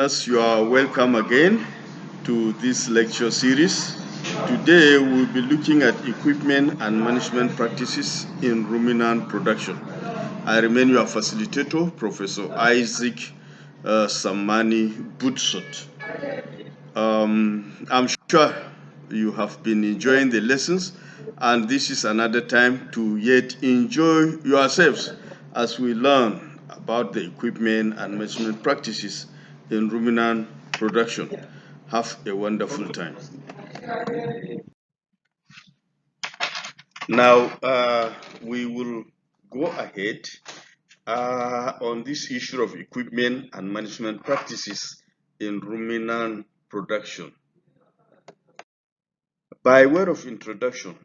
viewers, you are welcome again to this lecture series. Today we'll be looking at equipment and management practices in ruminant production. I remain your facilitator, Professor Isaac Sammani Butswat. I'm sure you have been enjoying the lessons, and this is another time to yet enjoy yourselves as we learn about the equipment and management practices in ruminant production. Have a wonderful time. Now, we will go ahead on this issue of equipment and management practices in ruminant production. By way of introduction,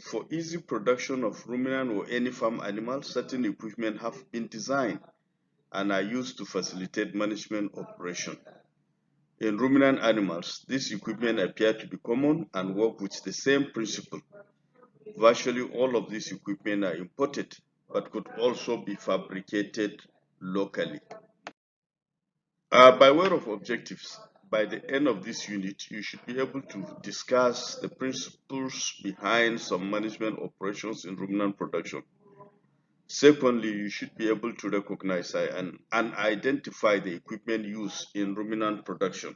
for easy production of ruminant or any farm animal, certain equipment have been designed and are used to facilitate management operation. In ruminant animals, these equipment appear to be common and work with the same principle. Virtually all of these equipment are imported, but could also be fabricated locally. By way of objectives, by the end of this unit, you should be able to discuss the principles behind some management operations in ruminant production. Secondly, you should be able to recognize and identify the equipment used in ruminant production.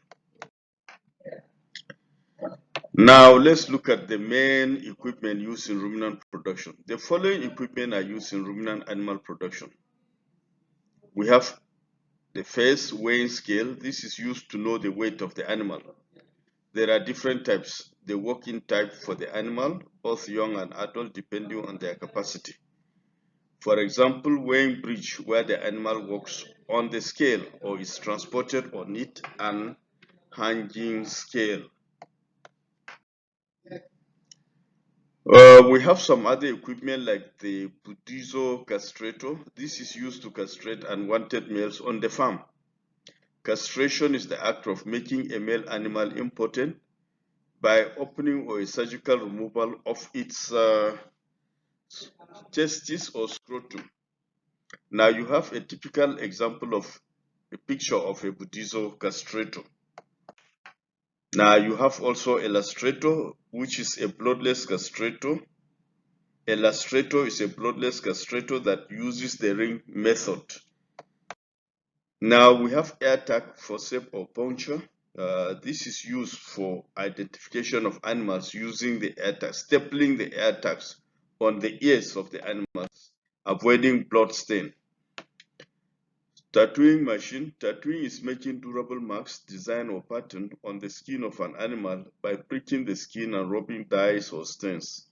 Now, let's look at the main equipment used in ruminant production. The following equipment are used in ruminant animal production. We have the first weighing scale. This is used to know the weight of the animal. There are different types. The working type for the animal, both young and adult, depending on their capacity. For example, weighing bridge, where the animal walks on the scale or is transported on it, and hanging scale. We have some other equipment like the Butswat castrator. This is used to castrate unwanted males on the farm. Castration is the act of making a male animal impotent by opening or a surgical removal of its testis or scrotum. Now you have a typical example of a picture of a Butswat castrator. Now you have also illustrator, which is a bloodless castrator. Illustrator is a bloodless castrator that uses the ring method. Now we have Attack Forcep or puncture. This is used for identification of animals using the air tags, stapling the air tags on the ears of the animals, avoiding blood stain. Tattooing machine. Tattooing is making durable marks, design or pattern on the skin of an animal by pricking the skin and rubbing dyes or stains.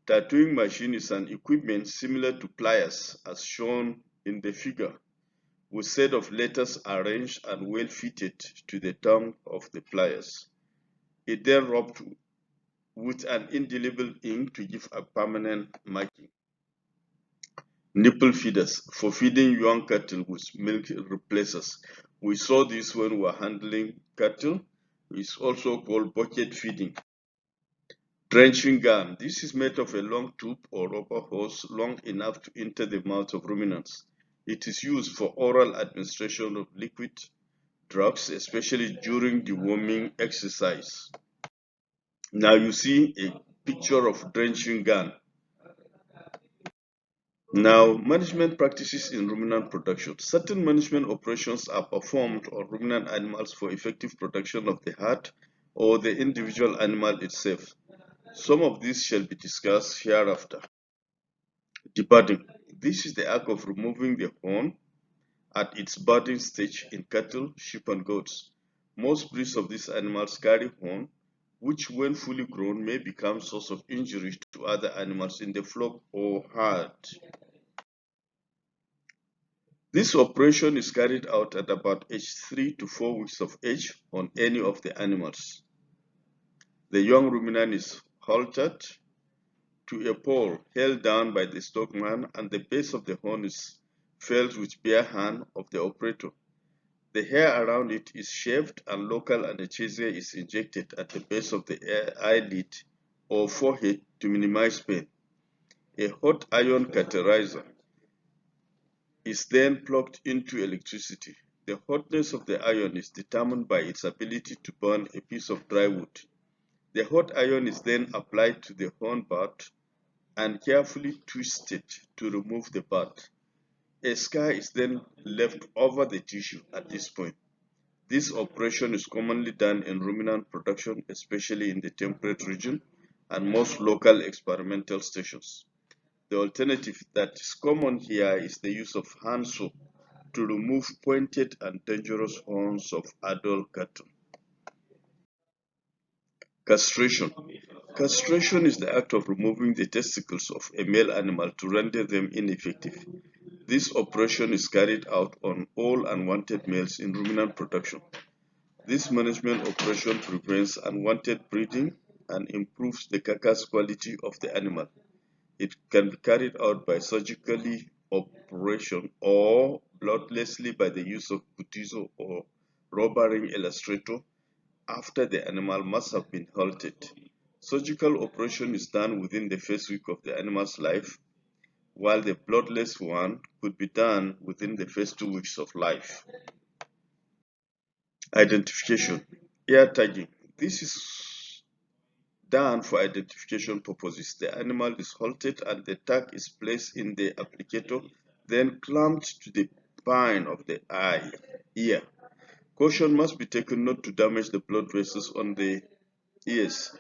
Tattooing machine is an equipment similar to pliers as shown in the figure, with set of letters arranged and well fitted to the tongue of the pliers. It then rubbed with an indelible ink to give a permanent marking. Nipple feeders, for feeding young cattle with milk replacers. We saw this when we were handling cattle. It's also called bucket feeding. Drenching gun. This is made of a long tube or rubber hose long enough to enter the mouth of ruminants. It is used for oral administration of liquid drugs, especially during deworming exercise. Now you see a picture of drenching gun. Now, management practices in ruminant production. Certain management operations are performed on ruminant animals for effective production of the herd or the individual animal itself. Some of these shall be discussed hereafter. Debudding. This is the act of removing the horn at its budding stage in cattle, sheep, and goats. Most breeds of these animals carry horn, which when fully grown may become source of injury to other animals in the flock or herd. This operation is carried out at about age 3 to 4 weeks of age on any of the animals. The young ruminant is haltered to a pole held down by the stockman, and the base of the horn is felt with bare hand of the operator. The hair around it is shaved and local anesthesia is injected at the base of the eyelid or forehead to minimize pain. A hot iron cauterizer is then plugged into electricity. The hotness of the iron is determined by its ability to burn a piece of dry wood. The hot iron is then applied to the horn butt and carefully twisted to remove the butt. A scar is then left over the tissue at this point. This operation is commonly done in ruminant production, especially in the temperate region and most local experimental stations. The alternative that is common here is the use of hand saw to remove pointed and dangerous horns of adult cattle. Castration. Castration is the act of removing the testicles of a male animal to render them ineffective. This operation is carried out on all unwanted males in ruminant production. This management operation prevents unwanted breeding and improves the carcass quality of the animal. It can be carried out by surgically operation or bloodlessly by the use of butizo or rubber ring illustrator after the animal must have been halted. Surgical operation is done within the first week of the animal's life, while the bloodless one could be done within the first 2 weeks of life. Identification. Ear tagging. This is done for identification purposes. The animal is halted and the tag is placed in the applicator, then clamped to the pine of the ear. Caution must be taken not to damage the blood vessels on the ears.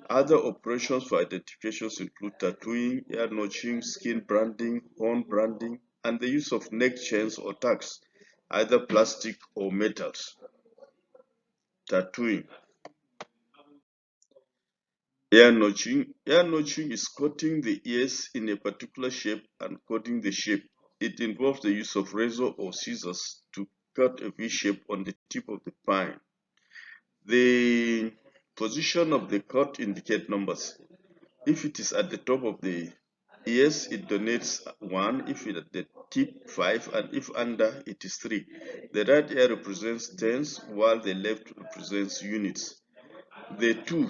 Other operations for identifications include tattooing, ear notching, skin branding, horn branding, and the use of neck chains or tags, either plastic or metals. Tattooing. Ear notching. Ear notching is cutting the ears in a particular shape and coding the shape. It involves the use of razor or scissors to cut a V shape on the tip of the pine. The position of the cut indicates numbers. If it is at the top of the ears, it denotes 1, if it at the tip 5, and if under, it is 3. The right ear represents tens, while the left represents units. The 2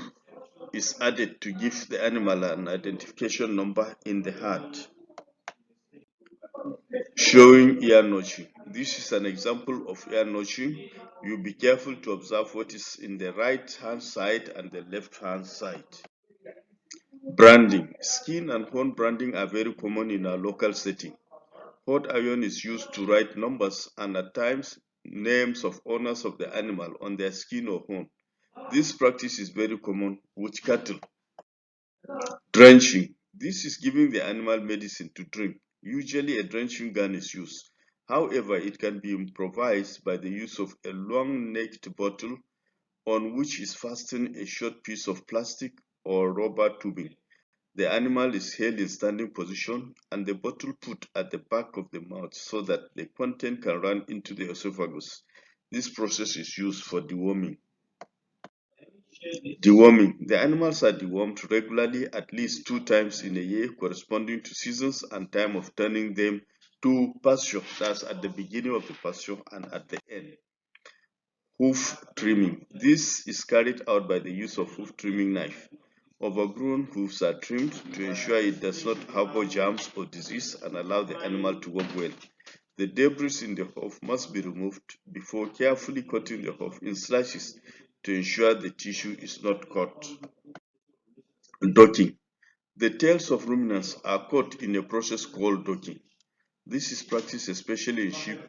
is added to give the animal an identification number in the heart. Showing ear notching. This is an example of ear notching. You be careful to observe what is in the right hand side and the left hand side. Branding. Skin and horn branding are very common in our local setting. Hot iron is used to write numbers and at times names of owners of the animal on their skin or horn. This practice is very common with cattle. Drenching. This is giving the animal medicine to drink. Usually a drenching gun is used. However, it can be improvised by the use of a long-necked bottle on which is fastened a short piece of plastic or rubber tubing. The animal is held in standing position and the bottle put at the back of the mouth so that the content can run into the esophagus. This process is used for deworming. Deworming. The animals are dewormed regularly at least 2 times in a year, corresponding to seasons and time of turning them to pasture. That's at the beginning of the pasture and at the end. Hoof trimming. This is carried out by the use of hoof trimming knife. Overgrown hoofs are trimmed to ensure it does not harbor germs or disease and allow the animal to walk well. The debris in the hoof must be removed before carefully cutting the hoof in slashes to ensure the tissue is not cut. Docking. The tails of ruminants are cut in a process called docking. This is practiced especially in sheep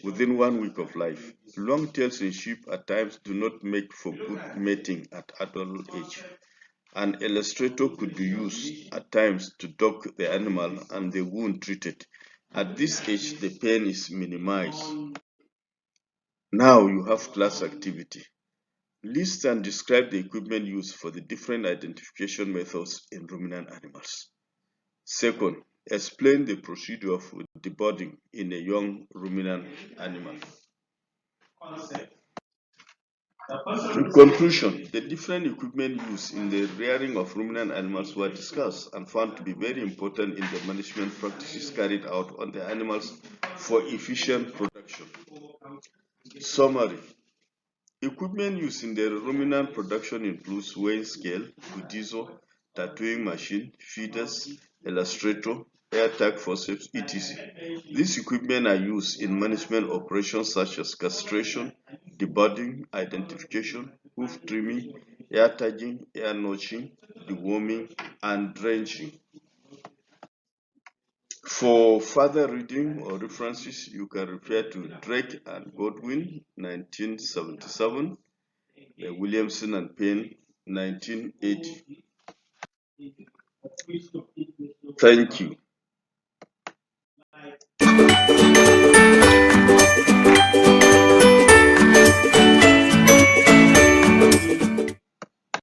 within 1 week of life. Long tails in sheep at times do not make for good mating at adult age. An illustrator could be used at times to dock the animal and the wound treated. At this age, the pain is minimized. Now you have class activity. List and describe the equipment used for the different identification methods in ruminant animals. Second, explain the procedure for deboarding in a young ruminant animal. In conclusion, the different equipment used in the rearing of ruminant animals were discussed and found to be very important in the management practices carried out on the animals for efficient production. Summary. Equipment used in the ruminant production includes weighing scale, budizo, tattooing machine, feeders, illustrator, Attack Forceps, etc. These equipment are used in management operations such as castration, debudding, identification, hoof trimming, air tagging, air notching, deworming, and drenching. For further reading or references, you can refer to Drake and Godwin, 1977, Williamson and Payne, 1980. Thank you.